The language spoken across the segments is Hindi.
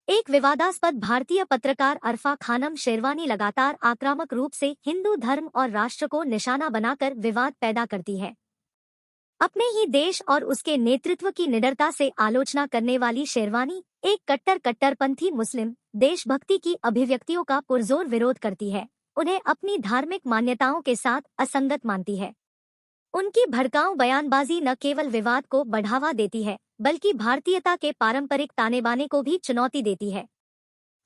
एक विवादास्पद भारतीय पत्रकार अरफा खानम शेरवानी लगातार आक्रामक रूप से हिंदू धर्म और राष्ट्र को निशाना बनाकर विवाद पैदा करती है। अपने ही देश और उसके नेतृत्व की निडरता से आलोचना करने वाली शेरवानी एक कट्टरपंथी मुस्लिम देशभक्ति की अभिव्यक्तियों का पुरजोर विरोध करती है, उन्हें अपनी धार्मिक मान्यताओं के साथ असंगत मानती है। उनकी भड़काऊ बयानबाजी न केवल विवाद को बढ़ावा देती है, बल्कि भारतीयता के पारंपरिक ताने बाने को भी चुनौती देती है।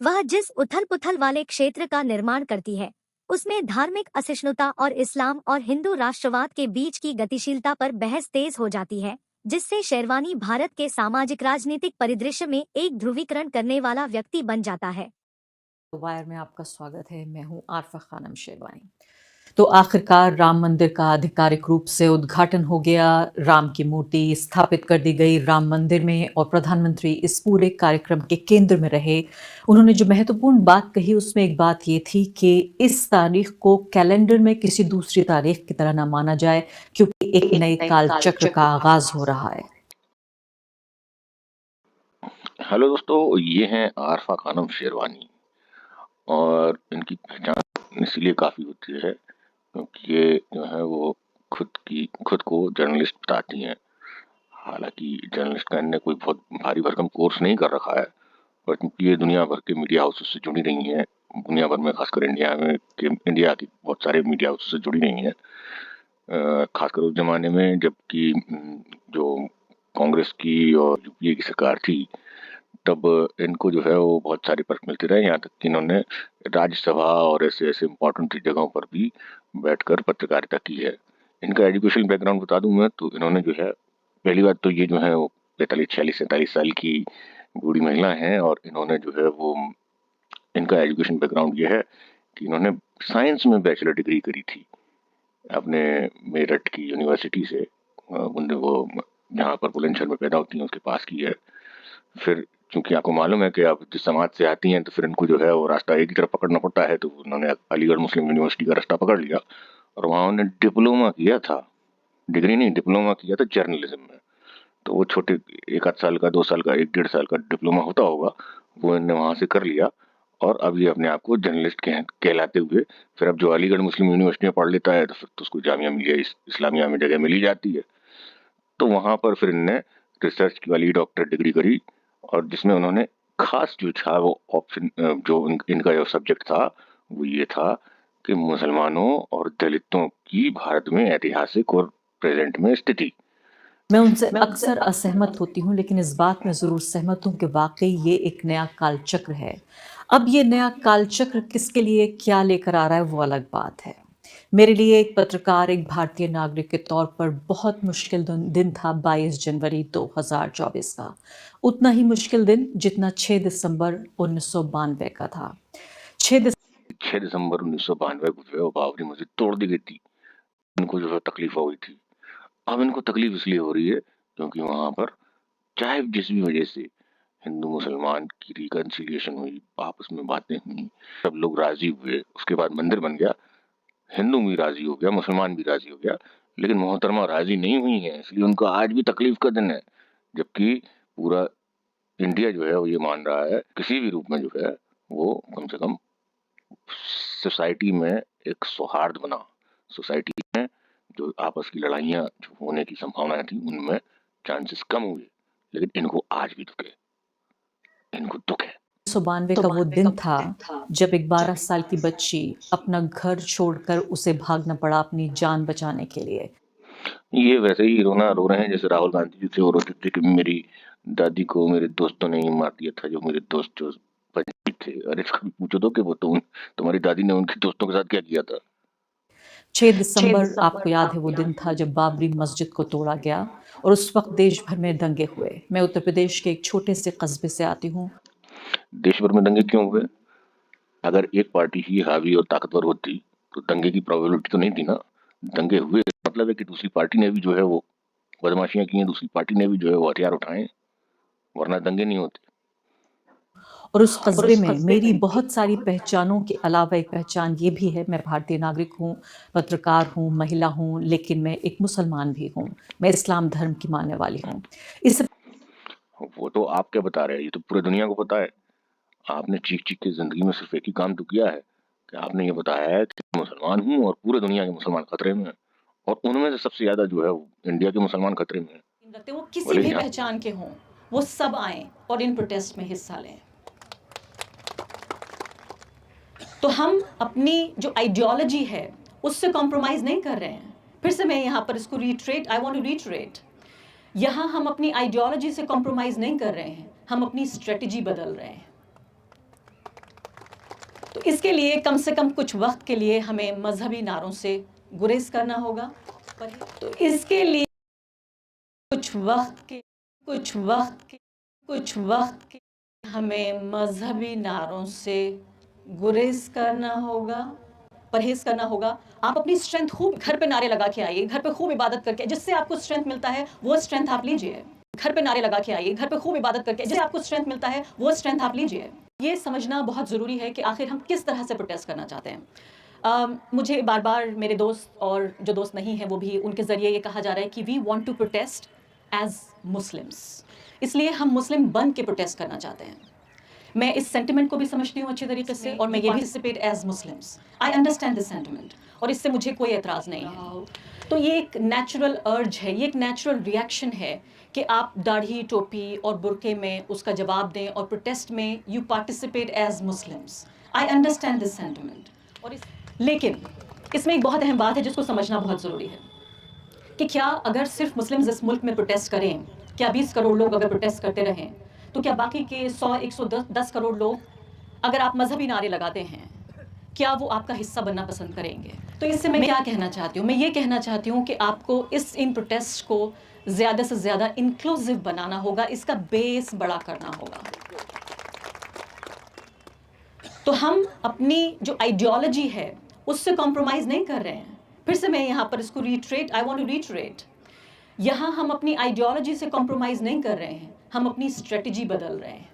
वह जिस उथल-पुथल वाले क्षेत्र का निर्माण करती है, उसमें धार्मिक असहिष्णुता और इस्लाम और हिंदू राष्ट्रवाद के बीच की गतिशीलता पर बहस तेज हो जाती है, जिससे शेरवानी भारत के सामाजिक राजनीतिक परिदृश्य में एक ध्रुवीकरण करने वाला व्यक्ति बन जाता है। वायर में आपका स्वागत है। मैं हूं आरफा खानम शेरवानी। तो आखिरकार राम मंदिर का आधिकारिक रूप से उद्घाटन हो गया। राम की मूर्ति स्थापित कर दी गई राम मंदिर में और प्रधानमंत्री इस पूरे कार्यक्रम के केंद्र में रहे। उन्होंने जो महत्वपूर्ण बात कही उसमें एक बात ये थी कि इस तारीख को कैलेंडर में किसी दूसरी तारीख की तरह ना माना जाए, क्योंकि एक नए काल चक्र का आगाज हो रहा है। हेलो दोस्तों, ये हैं आरफा खानम शेरवानी और इनकी पहचान इसलिए काफ़ी होती है क्योंकि ये जो है वो खुद को जर्नलिस्ट बताती हैं। हालांकि जर्नलिस्ट का इनने कोई बहुत भारी भरकम कोर्स नहीं कर रखा है, पर क्योंकि ये दुनिया भर के मीडिया हाउसेस से जुड़ी रही हैं, दुनिया भर में खासकर इंडिया की बहुत सारे मीडिया हाउसेस से जुड़ी रही हैं। खासकर उस जमाने में जबकि जो कांग्रेस की और यूपीए की सरकार थी, तब इनको जो है वो बहुत सारे पर्क मिलते रहे। यहाँ तक कि इन्होंने राज्यसभा और ऐसे ऐसे इम्पोर्टेंट जगहों पर भी बैठकर पत्रकारिता की है। इनका एजुकेशन बैकग्राउंड बता दूं मैं तो इन्होंने जो है, पहली बात तो ये जो है वो 45-46-47 साल की बूढ़ी महिला हैं और इन्होंने जो है वो, इनका एजुकेशन बैकग्राउंड ये है कि इन्होंने साइंस में बैचलर डिग्री करी थी अपने मेरठ की यूनिवर्सिटी से। उन्होंने वो जहाँ पर बुलंदशहर में पैदा होती हैं उसके पास की है। फिर चूंकि आपको मालूम है कि आप जिस समाज से आती हैं तो फिर इनको जो है वो रास्ता एक ही तरफ पकड़ना पड़ता है, तो उन्होंने अलीगढ़ मुस्लिम यूनिवर्सिटी का रास्ता पकड़ लिया और वहाँ उन्होंने डिप्लोमा किया था, डिग्री नहीं डिप्लोमा किया था जर्नलिज्म में। तो वो छोटे 1 आध साल का 2 साल का 1-1.5 साल का डिप्लोमा होता होगा, वो इन्होंने वहाँ से कर लिया और अब ये अपने आप को जर्नलिस्ट कहलाते हुए फिर अब जो अलीगढ़ मुस्लिम यूनिवर्सिटी में पढ़ लेता है तो फिर तो उसको जामिया मिलिया इस्लामिया में जगह मिली जाती है। तो वहाँ पर फिर इनने रिसर्च वाली डॉक्टर डिग्री करी और जिसमें उन्होंने खास जो था वो ऑप्शन, जो इनका जो सब्जेक्ट था वो ये था कि मुसलमानों और दलितों की भारत में ऐतिहासिक और प्रेजेंट में स्थिति। मैं उनसे अक्सर असहमत होती हूँ, लेकिन इस बात में ज़रूर सहमत हूँ कि वाकई ये एक नया काल चक्र है। अब ये नया काल चक्र किसके लिए क्या लेकर आ रहा है वो अलग बात है। मेरे लिए एक पत्रकार, एक भारतीय नागरिक के तौर पर बहुत मुश्किल दिन था 22 जनवरी 2024 का। उतना ही मुश्किल दिन जितना 6 दिसंबर 1992 का था। 6 दिसंबर 1992 को जो है वो बाबरी मस्जिद तोड़ दी गई थी। इनको जो है तकलीफ हो गई थी। अब इनको तकलीफ इसलिए हो रही है क्योंकि वहां पर चाहे जिस भी वजह से हिंदू मुसलमान की रिकन्सिलिएशन हुई, आपस में बातें हुई, सब लोग राजी हुए, उसके बाद मंदिर बन गया, हिंदू भी राजी हो गया, मुसलमान भी राजी हो गया, लेकिन मोहतरमा राजी नहीं हुई है, इसलिए उनको आज भी तकलीफ का दिन है। जबकि पूरा इंडिया जो है वो ये मान रहा है किसी भी रूप में जो है वो कम से कम सोसाइटी में एक सौहार्द बना, सोसाइटी में जो आपस की लड़ाइयाँ जो होने की संभावनाएं थी उनमें चांसेस कम हुए, लेकिन इनको आज भी दुख है, इनको दुख है। 1992 का वो दिन था जब एक 12 साल की बच्ची अपना घर छोड़कर उसे भागना पड़ा अपनी जान बचाने के लिए। ये वैसे ही रोना रो रहे हैं जैसे राहुल गांधी जी थे, वो रोते थे कि मेरी दादी को मेरे दोस्तों ने ही मार दिया था, जो मेरे दोस्त जो पंडित थे। अरे कभी पूछो तो कि वो तो तुम्हारी दादी ने उनके दोस्तों के साथ क्या किया था। 6 दिसंबर आपको याद है वो दिन था जब बाबरी मस्जिद को तोड़ा गया और उस वक्त देश भर में दंगे हुए। मैं उत्तर प्रदेश के एक छोटे से कस्बे से आती हूँ। देश भर में दंगे क्यों हुए? अगर एक पार्टी ही हावी और ताकतवर होती तो दंगे की प्रोबेबिलिटी तो नहीं थी ना। दंगे हुए मतलब है कि दूसरी पार्टी ने भी जो है वो बदमाशियां की हैं, दूसरी पार्टी ने भी जो है वो हथियार उठाए, वरना दंगे नहीं होते। और उस कस्बे में मेरी बहुत सारी पहचानों के अलावा एक पहचान ये भी है, मैं भारतीय नागरिक हूँ, पत्रकार हूँ, महिला हूँ, लेकिन मैं एक मुसलमान भी हूँ। मैं इस्लाम धर्म की मानने वाली हूँ। इस वो तो आप क्या बता रहे हैं, ये तो पूरी दुनिया को पता है। आपने चीख-चीख के ज़िंदगी में सिर्फ़ एक ही काम तो किया है कि आपने ये बताया है कि मैं मुसलमान हूँ और पूरे दुनिया के मुसलमान खतरे में हैं और उनमें से सबसे ज़्यादा जो है वो इंडिया के मुसलमान खतरे में हैं। रखते वो किसी भले भी ही आप पहचान के हों, वो सब आएँ और इन प्रोटेस्ट में हिस्सा लें। तो हम अपनी जो आइडियोलॉजी है उससे कॉम्प्रोमाइज़ नहीं कर रहे हैं। फिर से मैं यहाँ पर इसको आई वांट टू रीट्रेट, यहाँ हम अपनी आइडियोलॉजी से कॉम्प्रोमाइज़ नहीं कर रहे हैं, हम अपनी स्ट्रेटजी बदल रहे हैं। तो इसके लिए कम से कम कुछ वक्त के लिए हमें मजहबी नारों से गुरेज करना होगा। तो इसके लिए कुछ वक्त के हमें मजहबी नारों से गुरेज करना होगा, परहेज करना होगा। आप अपनी स्ट्रेंथ खूब घर पे नारे लगा के आइए, घर पे खूब इबादत करके, जिससे आपको स्ट्रेंथ मिलता है वो स्ट्रेंथ आप लीजिए। घर पे नारे लगा के आइए, घर पे खूब इबादत करके, जिससे आपको स्ट्रेंथ मिलता है वो स्ट्रेंथ आप लीजिए। ये समझना बहुत ज़रूरी है कि आखिर हम किस तरह से प्रोटेस्ट करना चाहते हैं। मुझे बार बार मेरे दोस्त और जो दोस्त नहीं हैं वो भी, उनके ज़रिए ये कहा जा रहा है कि we want to protest as Muslims, इसलिए हम मुस्लिम बन के प्रोटेस्ट करना चाहते हैं। मैं इस सेंटिमेंट को भी समझती हूँ अच्छी तरीके से, और मैं ये भी participate as Muslims, I understand this sentiment, और इससे मुझे कोई एतराज़ नहीं है। तो ये एक नेचुरल अर्ज है, ये एक नेचुरल रिएक्शन है कि आप दाढ़ी, टोपी और बुरके में उसका जवाब दें और प्रोटेस्ट में you participate as Muslims. I understand this sentiment. और लेकिन इसमें एक बहुत अहम बात है जिसको समझना बहुत ज़रूरी है कि क्या अगर सिर्फ मुस्लिम्स इस मुल्क में प्रोटेस्ट करें, क्या 20 करोड़ लोग अगर प्रोटेस्ट करते रहें, तो क्या बाकी के 100-110 करोड़ लोग, अगर आप मजहबी नारे लगाते हैं, क्या वो आपका हिस्सा बनना पसंद करेंगे? तो इससे मैं क्या कहना चाहती हूँ? मैं ये कहना चाहती हूँ कि आपको इन प्रोटेस्ट को ज़्यादा से ज़्यादा इंक्लूसिव बनाना होगा, इसका बेस बड़ा करना होगा। तो हम अपनी जो आइडियोलॉजी है उससे कॉम्प्रोमाइज़ नहीं कर रहे हैं। फिर से मैं यहाँ पर इसको आई वांट टू रीट्रेट, यहाँ हम अपनी आइडियोलॉजी से कॉम्प्रोमाइज़ नहीं कर रहे हैं, हम अपनी स्ट्रेटजी बदल रहे हैं।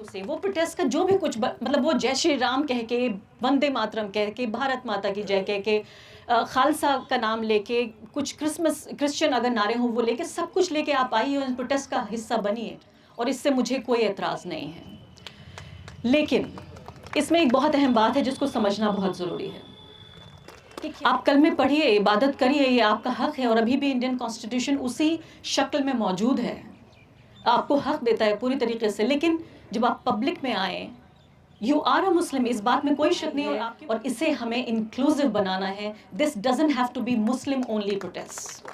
से वो प्रोटेस्ट का जो भी कुछ मतलब वो जय श्री राम कह के, वंदे मातरम कह के, भारत माता की जय कह के, खालसा का नाम लेके, कुछ क्रिश्चियन अगर नारे हों वो लेके, सब कुछ लेके आप आइए और प्रोटेस्ट का हिस्सा बनिए, और इससे मुझे कोई एतराज़ नहीं है। लेकिन इसमें एक बहुत अहम बात है जिसको समझना बहुत ज़रूरी है कि आप कलमे पढ़िए, इबादत करिए, ये आपका हक़ है, और अभी भी इंडियन कॉन्स्टिट्यूशन उसी शक्ल में मौजूद है, आपको हक़ देता है पूरी तरीके से। लेकिन जब आप पब्लिक में आए, यू आर अ मुस्लिम, इस बात में कोई शक नहीं है, और इसे हमें इंक्लूसिव बनाना है। This doesn't have to be Muslim only protest.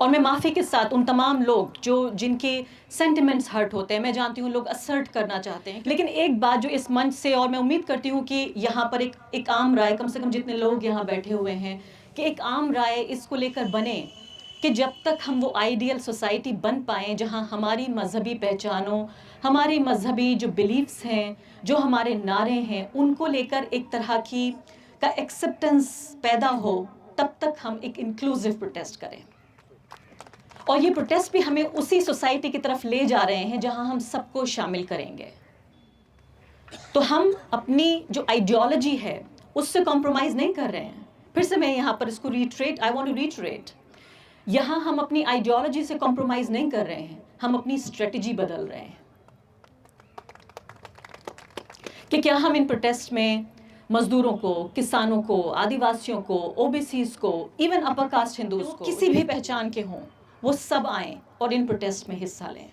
और मैं माफ़ी के साथ उन तमाम लोग जिनके सेंटिमेंट्स हर्ट होते हैं, मैं जानती हूँ लोग असर्ट करना चाहते हैं, लेकिन एक बात जो इस मंच से, और मैं उम्मीद करती हूँ कि यहाँ पर एक आम राय, कम से कम जितने लोग यहाँ बैठे हुए हैं, कि एक आम राय इसको लेकर बने कि जब तक हम वो आइडियल सोसाइटी बन पाएँ जहाँ हमारी मजहबी पहचानों, हमारी मजहबी जो बिलीव्स हैं, जो हमारे नारे हैं, उनको लेकर एक तरह का एक्सेप्टेंस पैदा हो, तब तक हम एक इंक्लूसिव प्रोटेस्ट करें। और ये प्रोटेस्ट भी हमें उसी सोसाइटी की तरफ ले जा रहे हैं जहां हम सबको शामिल करेंगे। तो हम अपनी जो आइडियोलॉजी है उससे कॉम्प्रोमाइज़ नहीं कर रहे हैं। फिर से मैं यहाँ पर इसको आई वांट टू रीट्रेट, यहाँ हम अपनी आइडियोलॉजी से कॉम्प्रोमाइज़ नहीं कर रहे हैं, हम अपनी स्ट्रेटजी बदल रहे हैं कि क्या हम इन प्रोटेस्ट में मजदूरों को, किसानों को, आदिवासियों को, ओबीसीज को, इवन अपर कास्ट हिंदूज को, किसी भी पहचान के हों, वो सब आएँ और इन प्रोटेस्ट में हिस्सा लें।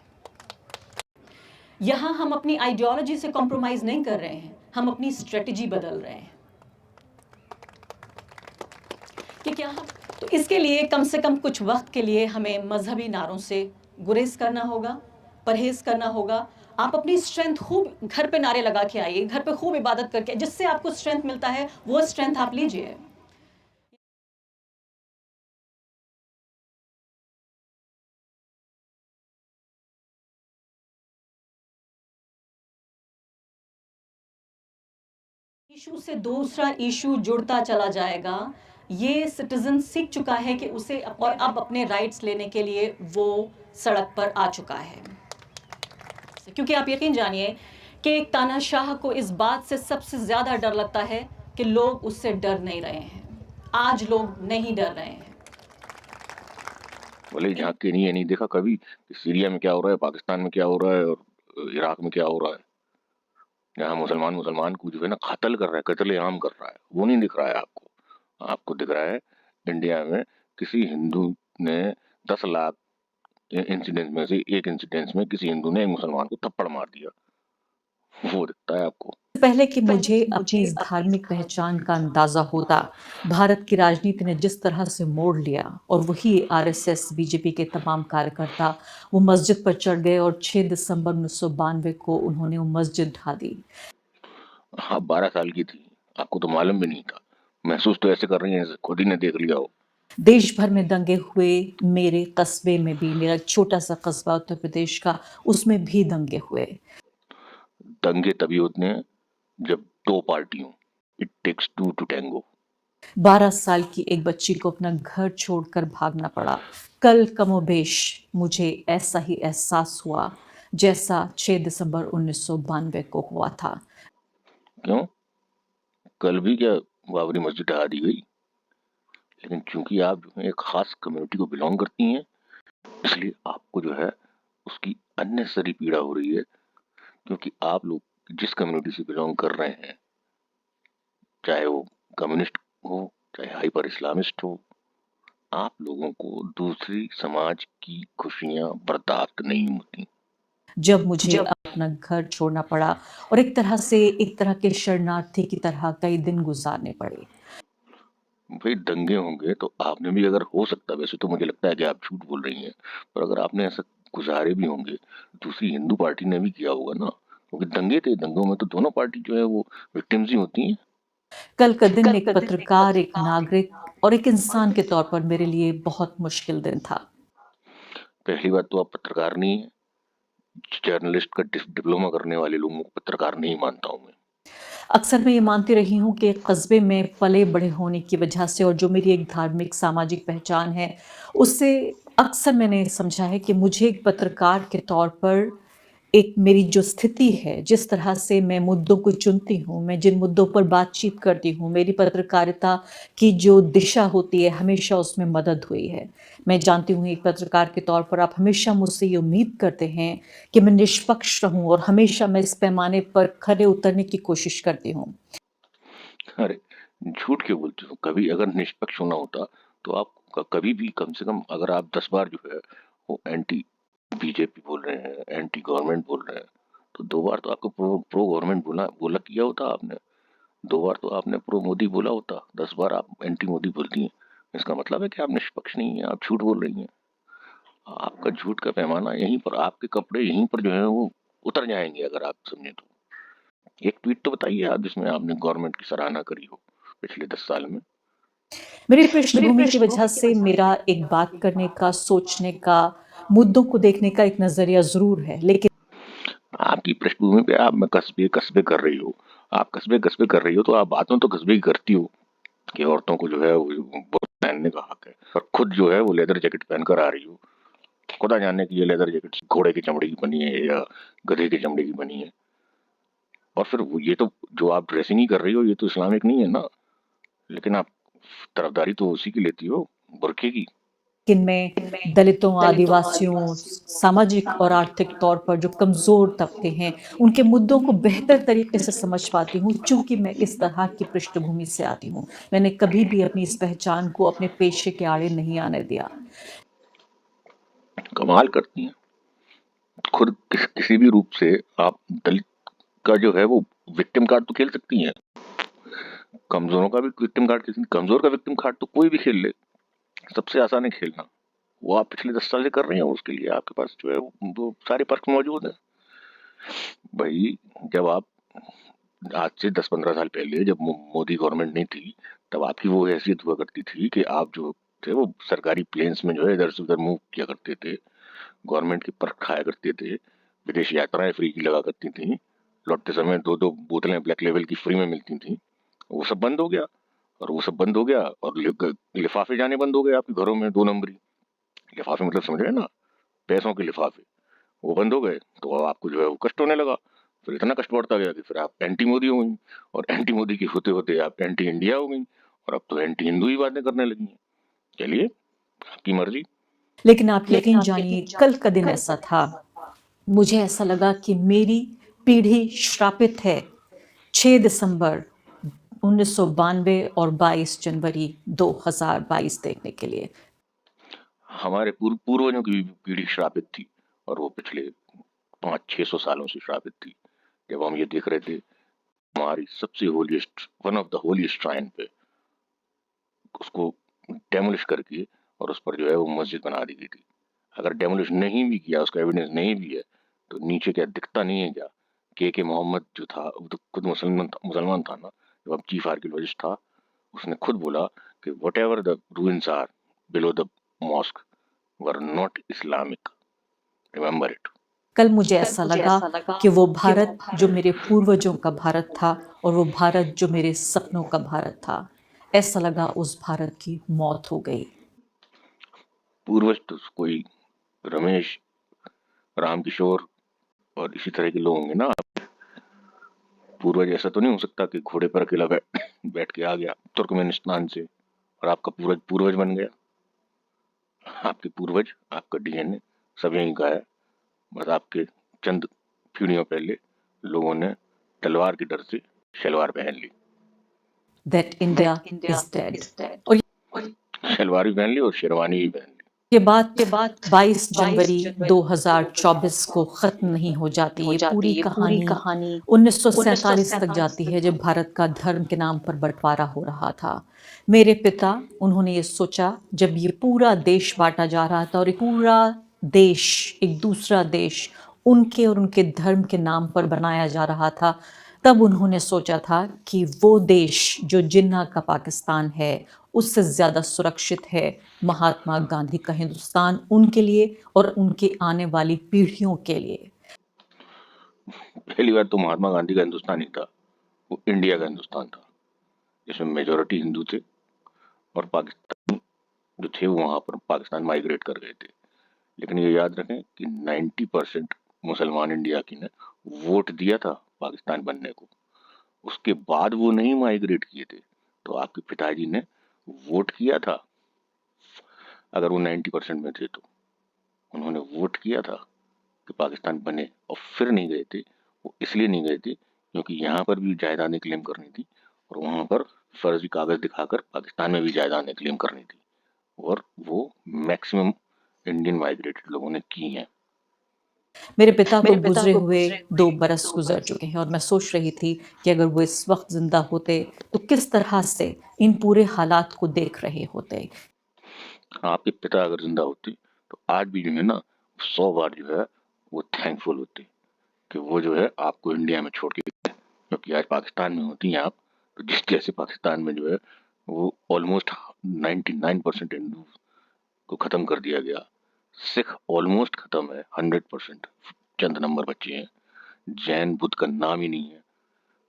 यहाँ हम अपनी आइडियोलॉजी से कॉम्प्रोमाइज़ नहीं कर रहे हैं, हम अपनी स्ट्रेटजी बदल रहे हैं कि क्या हम, तो इसके लिए कम से कम कुछ वक्त के लिए हमें मजहबी नारों से गुरेज करना होगा, परहेज करना होगा। आप अपनी स्ट्रेंथ खूब घर पे नारे लगा के आइए, घर पे खूब इबादत करके, जिससे आपको स्ट्रेंथ मिलता है वो स्ट्रेंथ आप लीजिए। इशू से दूसरा इशू जुड़ता चला जाएगा। ये सिटीजन सीख चुका है कि उसे और अब अपने राइट्स लेने के लिए वो सड़क पर आ चुका है, क्योंकि आप यकीन जानिए कि एक तानाशाह को इस बात से सबसे ज़्यादा डर लगता है कि लोग उससे डर नहीं रहे हैं। आज लोग नहीं डर रहे हैं, भले ही झांक के नहीं, ये नहीं देखा कभी कि सीरिया में क्या हो रहा है, पाकिस्तान में क्या हो रहा है और इराक में क्या हो रहा है, जहाँ मुसलमान मुसलमान को जो है ना कत्ल कर रहा है, कत्लेआम कर रहा है, वो नहीं दिख रहा है आपको। आपको दिख रहा है इंडिया में किसी हिंदू ने 10 लाख इंसिडेंट में से एक इंसिडेंट में किसी हिंदू ने एक मुसलमान को थप्पड़ मार दिया, वो दिखता है आपको। पहले कि मुझे अपनी इस धार्मिक पहचान का अंदाजा होता, भारत की राजनीति ने जिस तरह से मोड़ लिया और वही आरएसएस बीजेपी के तमाम कार्यकर्ता वो मस्जिद पर चढ़ गए और 6 दिसंबर 1992 को उन्होंने वो मस्जिद ढा दी। आप 12 साल की थी, आपको तो मालूम भी नहीं था। महसूस तो ऐसे कर रही हैं जैसे खुद ही ने देख लिया हो। देश भर में दंगे हुए, मेरे कस्बे में भी, मेरा छोटा सा कस्बा उत्तर प्रदेश का, उसमें भी दंगे हुए। दंगे तभी होते हैं जब दो पार्टी हों। It takes two to tango. 12 साल की एक बच्ची को अपना घर छोड़कर भागना पड़ा। कल कमोबेश मुझे ऐसा ही एहसास हुआ जैसा 6 दिसंबर 1992 को हुआ था। क्यों? कल भी क्या बाबरी मस्जिद ढहा दी गई? लेकिन चूंकि आप जो है एक खास कम्युनिटी को बिलोंग करती हैं, इसलिए आपको जो है उसकी अननेसेसरी पीड़ा हो रही है। क्योंकि आप लोग जिस कम्युनिटी से बिलोंग कर रहे हैं, चाहे वो कम्युनिस्ट हो चाहे हाइपर इस्लामिस्ट हो, आप लोगों को दूसरी समाज की खुशियां बर्दाश्त नहीं होती। जब मुझे अपना घर छोड़ना पड़ा और एक तरह के शरणार्थी की तरह कई दिन गुजारने पड़े। भाई दंगे होंगे तो आपने भी, अगर हो सकता, वैसे तो मुझे लगता है कि आप झूठ बोल रही हैं, पर अगर आपने ऐसा गुजारे भी होंगे, दूसरी हिंदू पार्टी ने भी किया होगा ना, क्योंकि दंगे थे, दंगों में तो दोनों पार्टी जो है वो विक्टिम्स ही होती हैं। कल का दिन एक पत्रकार, एक नागरिक और एक इंसान के तौर पर मेरे लिए बहुत मुश्किल दिन था। पहली बात तो आप पत्रकार नहीं है, जर्नलिस्ट का डिप्लोमा करने वाले लोगों को पत्रकार नहीं मानता हूँ मैं। अक्सर मैं ये मानती रही हूँ कि एक कस्बे में पले बड़े होने की वजह से और जो मेरी एक धार्मिक सामाजिक पहचान है, उससे अक्सर मैंने समझा है कि मुझे एक पत्रकार के तौर पर एक मेरी जो स्थिति है, जिस तरह से मैं मुद्दों को चुनती हूँ, मैं जिन मुद्दों पर बातचीत करती हूँ, मेरी पत्रकारिता की जो दिशा होती है, हमेशा उसमें मदद हुई है। मैं जानती हूँ एक पत्रकार के तौर पर आप हमेशा मुझसे ये उम्मीद करते हैं कि मैं निष्पक्ष रहूँ और हमेशा मैं इस पैमाने पर खरे उतरने की कोशिश करती हूँ। अरे झूठ क्यों बोलते हो? कभी अगर निष्पक्ष होना होता तो आप कभी भी कम से कम, अगर आप 10 बार जो है वो एंटी बीजेपी बोल रहे हैं, एंटी गवर्नमेंट बोल रहे हैं, तो 2 बार तो आपको प्रो प्रो गवर्नमेंट बोला बोला किया होता आपने। 2 बार तो आपने प्रो मोदी बोला होता, 10 बार आप एंटी मोदी बोलती हैं। इसका मतलब है कि आप निष्पक्ष नहीं है, आप झूठ बोल रही हैं। आपका झूठ का पैमाना यहीं पर, आपके कपड़े यहीं पर जो है वो उतर जाएंगे अगर आप समझे तो। एक ट्वीट तो बताइए आप जिसमें आपने गवर्नमेंट की सराहना करी हो पिछले 10 साल में। मेरी पृष्ठभूमि की वजह से मेरा एक बात करने का, सोचने का, मुद्दों को देखने का एक नज़रिया ज़रूर है, लेकिन आपकी पृष्ठभूमि पे आप में कस्बे कस्बे कर रही हो, आप कस्बे कस्बे कर रही हो, तो आप बातों तो कस्बे की करती हो कि औरतों को जो है वो पहनने का हक है, और खुद जो है वो लेदर जैकेट पहनकर आ रही हो। खुदा जाने की ये लेदर जैकेट घोड़े की चमड़े की बनी है या गधे की चमड़े की बनी है। और फिर ये तो जो आप ड्रेसिंग ही कर रही हो, ये तो इस्लामिक नहीं है ना। लेकिन आप तरफदारी तो उसी की लेती हो, बुरके की। मैं दलितों, आदिवासियों, सामाजिक और आर्थिक तौर पर जो कमज़ोर तबके हैं, उनके मुद्दों को बेहतर तरीके से समझ पाती हूँ, चूँकि मैं इस तरह की पृष्ठभूमि से आती हूँ। मैंने कभी भी अपनी इस पहचान को अपने पेशे के आड़े नहीं आने दिया। कमाल करती हैं। खुद किसी भी रूप से आप दलित का जो है वो विक्टिम कार्ड तो खेल सकती हैं। कमजोरों का भी विक्टिम कार्ड खेल, कमजोर का विक्टिम कार्ड तो कोई भी खेल ले, सबसे आसान है खेलना। वो आप पिछले 10 साल से कर रहे हैं, उसके लिए आपके पास जो है वो सारे पर्क मौजूद हैं। भाई जब आप आज से 10-15 साल पहले जब मोदी गवर्नमेंट नहीं थी, तब आपकी वो हैसियत हुआ करती थी कि आप जो थे वो सरकारी प्लेन्स में जो है इधर से उधर मूव किया करते थे, गवर्नमेंट की पर्क खाया करते थे, विदेश यात्राएं फ्री की लगा करती थी, लौटते समय 2-2 बोतलें ब्लैक लेवल की फ्री में मिलती थी। वो सब बंद हो गया, और वो सब बंद हो गया और लिफाफे जाने बंद हो गए आपके घरों में, 2 नंबरी लिफाफे, मतलब समझ रहे हैं ना, पैसों के लिफाफे, वो बंद हो गए। तो अब आपको जो है वो कष्ट होने लगा। फिर इतना कष्ट बढ़ता गया कि फिर आप एंटी मोदी हो गई, और एंटी मोदी की होते होते आप एंटी इंडिया हो गई, और अब तो एंटी हिंदू ही बातें करने लगी हैं। चलिए, आपकी मर्जी। लेकिन आप यकीन जानिए, कल का दिन ऐसा था, मुझे ऐसा लगा कि मेरी पीढ़ी श्रापित है 6 दिसंबर 1992 और 22 जनवरी 2022 देखने के लिए। हमारे पूर्वजों की भी पीढ़ी श्रापित थी, और वो पिछले 500-600 सालों से श्रापित थी। जब हम ये देख रहे थे, हमारी सबसे holiest, one of the holiest shrine पे उसको डेमोलिश करके और उस पर जो है वो मस्जिद बना दी गई थी। अगर डेमोलिश नहीं भी किया, उसका एविडेंस नहीं भी है, तो नीचे क्या दिखता नहीं है क्या? के मोहम्मद जो था वो तो खुद मुसलमान था ना, जब अब चीफ आर्कियोलॉजिस्ट था, उसने खुद बोला कि whatever the ruins are below the mosque were not Islamic, remember it. कल मुझे ऐसा लगा कि वो भारत जो मेरे पूर्वजों का भारत था और वो भारत जो मेरे सपनों का भारत था, ऐसा लगा उस भारत की मौत हो गई। पूर्वज तो कोई रमेश, रामकिशोर और इसी तरह के लोग होंगे ना। पूर्वज ऐसा तो नहीं हो सकता कि घोड़े पर अकेला बैठ के आ गया तुर्कमेनिस्तान से और आपका पूर्वज बन गया। आपके पूर्वज, आपका डीएनए सब यहीं का है, बस आपके चंद पीढ़ियों पहले लोगों ने तलवार के डर से शलवार पहन ली। That India is dead। और शलवार भी पहन ली और शेरवानी भी पहन ली। ये बात 22 जनवरी 2024 को खत्म नहीं हो जाती। ये पूरी कहानी 1947 तक जाती है, जब भारत का धर्म के नाम पर बंटवारा हो रहा था। मेरे पिता, उन्होंने ये सोचा, जब ये पूरा देश बांटा जा रहा था और एक पूरा देश, एक दूसरा देश उनके और उनके धर्म के नाम पर बनाया जा रहा था, तब उन्होंने सोचा था कि वो देश जो जिन्ना का पाकिस्तान है, उससे ज़्यादा सुरक्षित है महात्मा गांधी का हिंदुस्तान, उनके लिए और उनके आने वाली पीढ़ियों के लिए। पहली बार तो महात्मा गांधी का हिंदुस्तान ही था, वो इंडिया का हिंदुस्तान था, जिसमें मेजोरिटी हिंदू थे और पाकिस्तान जो थे वो वहां पर पाकिस्तान माइग्रेट कर गए थे। लेकिन ये याद रखें कि 90% मुसलमान इंडिया की ने वोट दिया था पाकिस्तान बनने को, उसके बाद वो नहीं माइग्रेट किए थे। तो आपके पिताजी ने वोट किया था, अगर वो 90% में थे तो उन्होंने वोट किया था कि पाकिस्तान बने, और फिर नहीं गए थे। वो इसलिए नहीं गए थे क्योंकि यहाँ पर भी जायदादें क्लेम करनी थी और वहां पर फर्जी कागज दिखाकर पाकिस्तान में भी जायदादें क्लेम करनी थी, और वो मैक्सिमम इंडियन माइग्रेटेड लोगों ने की हैं। मेरे पिता को गुजरे हुए 2 बरस गुजर चुके हैं और मैं सोच रही थी कि अगर वो इस वक्त जिंदा होते तो किस तरह से इन पूरे हालात को देख रहे होते। आपके पिता अगर जिंदा होते तो आज भी जो है ना 100 बार जो है वो थैंकफुल होते कि वो जो है आपको इंडिया में छोड़ के गए, क्योंकि आज पाकिस्तान में होती हैं आप, तो जिस जैसे पाकिस्तान में जो है वो ऑलमोस्ट 99% हिंदू को खत्म कर दिया गया, सिख ऑलमोस्ट खत्म है 100%, चंद नंबर बचे हैं, जैन बुद्ध का नाम ही नहीं है,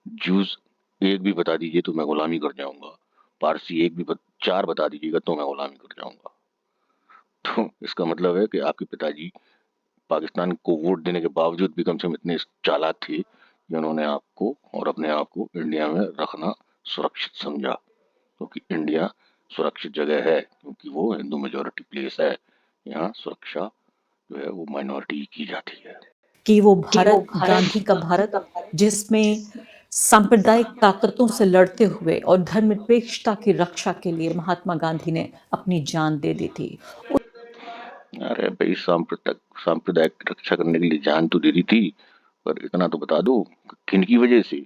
जूस एक भी बता दीजिए तो मैं गुलामी कर जाऊंगा, पारसी एक भी 4 बता दीजिएगा तो मैं गुलामी कर जाऊंगा। तो इसका मतलब है कि आपके पिताजी पाकिस्तान को वोट देने के बावजूद भी कम से कम इतने चालाक थे कि उन्होंने आपको और अपने आप को इंडिया में रखना सुरक्षित समझा, क्योंकि इंडिया सुरक्षित जगह है, क्योंकि वो हिंदू मेजोरिटी प्लेस है। यहाँ सुरक्षा जो है वो माइनॉरिटी की जाती है। कि वो भारत गांधी का भारत, जिसमें सांप्रदायिक ताकतों से लड़ते हुए और धर्मनिरपेक्षता की रक्षा के लिए महात्मा गांधी ने अपनी जान दे दी थी। अरे भाई, सांप्रदायिक रक्षा करने के लिए जान तो दे दी थी, पर इतना तो बता दो किन की वजह से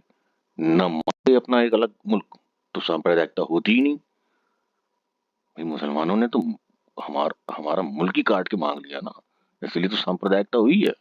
न माने अपना एक अलग मुल्क, तो सांप्रदायिकता होती ही नहीं। भाई मुसलमानों ने तो हमारा मुल्क ही काट के मांग लिया ना, इसलिए तो सांप्रदायिकता हुई है।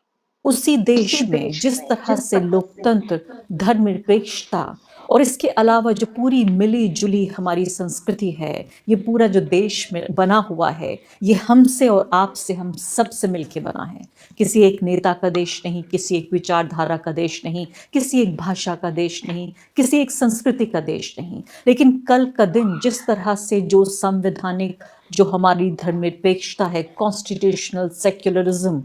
उसी देश में जिस तरह से लोकतंत्र, धर्मनिरपेक्षता और इसके अलावा जो पूरी मिली जुली हमारी संस्कृति है, ये पूरा जो देश में बना हुआ है, ये हमसे और आपसे, हम सब से मिलके बना है। किसी एक नेता का देश नहीं, किसी एक विचारधारा का देश नहीं, किसी एक भाषा का देश नहीं, किसी एक संस्कृति का देश नहीं। लेकिन कल का दिन जिस तरह से जो संवैधानिक, जो हमारी धर्मनिरपेक्षता है, कॉन्स्टिट्यूशनल सेक्युलरिज्म,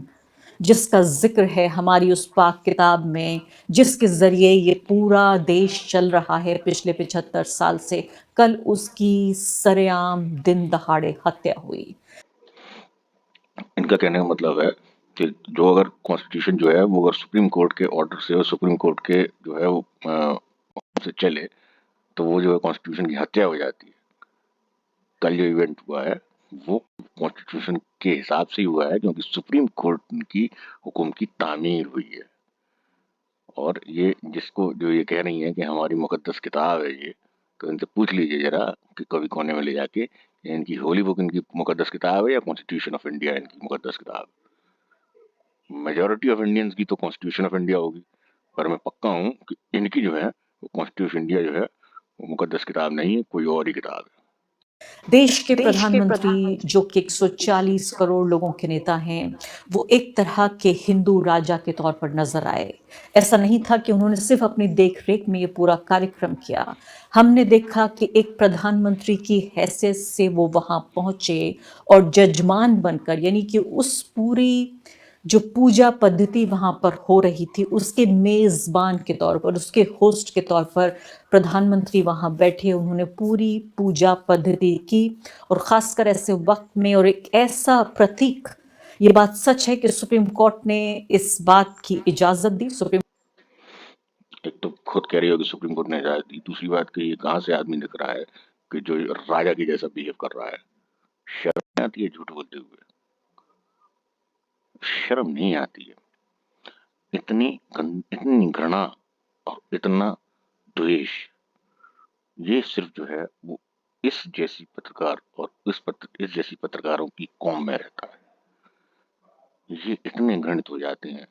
जिसका जिक्र है हमारी उस पाक किताब में, जिसके जरिए ये पूरा देश चल रहा है पिछले 75 साल से, कल उसकी सरेआम दिन दहाड़े हत्या हुई। इनका कहने का मतलब है कि जो अगर कॉन्स्टिट्यूशन जो है वो अगर सुप्रीम कोर्ट के ऑर्डर से और सुप्रीम कोर्ट के जो है वो से चले तो वो जो है कॉन्स्टिट्यूशन की हत्या हो जाती है। कल जो इवेंट हुआ है वो कॉन्स्टिट्यूशन के हिसाब से ही हुआ है क्योंकि सुप्रीम कोर्ट की हुक्म की तामीर हुई है। और ये जिसको जो ये कह रही है कि हमारी मुकद्दस किताब है ये, तो इनसे पूछ लीजिए जरा कि कभी कोने में ले जाके इनकी होली बुक इनकी मुकद्दस किताब है या कॉन्स्टिट्यूशन ऑफ इंडिया इनकी मुकद्दस किताब है। मेजोरिटी ऑफ इंडियंस की तो कॉन्स्टिट्यूशन ऑफ इंडिया होगी, पर मैं पक्का हूँ कि इनकी जो है वो कॉन्स्टिट्यूशन इंडिया जो है वो मुकद्दस किताब नहीं है, कोई और ही किताब है। देश के प्रधानमंत्री जो कि 140 करोड़ लोगों के नेता हैं, वो एक तरह के हिंदू राजा के तौर पर नजर आए। ऐसा नहीं था कि उन्होंने सिर्फ अपनी देखरेख में ये पूरा कार्यक्रम किया। हमने देखा कि एक प्रधानमंत्री की हैसियत से वो वहां पहुंचे और जजमान बनकर, यानी कि उस पूरी जो पूजा पद्धति वहां पर हो रही थी उसके मेजबान के तौर पर, उसके होस्ट के तौर पर प्रधानमंत्री वहां बैठे, उन्होंने पूरी पूजा पद्धति की। और खासकर ऐसे वक्त में और एक ऐसा प्रतीक, ये बात सच है कि सुप्रीम कोर्ट ने इस बात की इजाजत दी। सुप्रीम एक तो खुद कह रही हो कि सुप्रीम कोर्ट ने इजाजत दी, दूसरी बात कि ये कहाँ से आदमी दिख रहा है कि जो राजा की जैसा बिहेव कर रहा है। शर्म नहीं आती है झूठ बोलते हुए? शर्म नहीं आती है? इतनी घृणा और इतना द्वेष, ये सिर्फ जो है वो इस जैसी पत्रकार और इस जैसी पत्रकारों की कौम में रहता है। ये इतने घृणित हो जाते हैं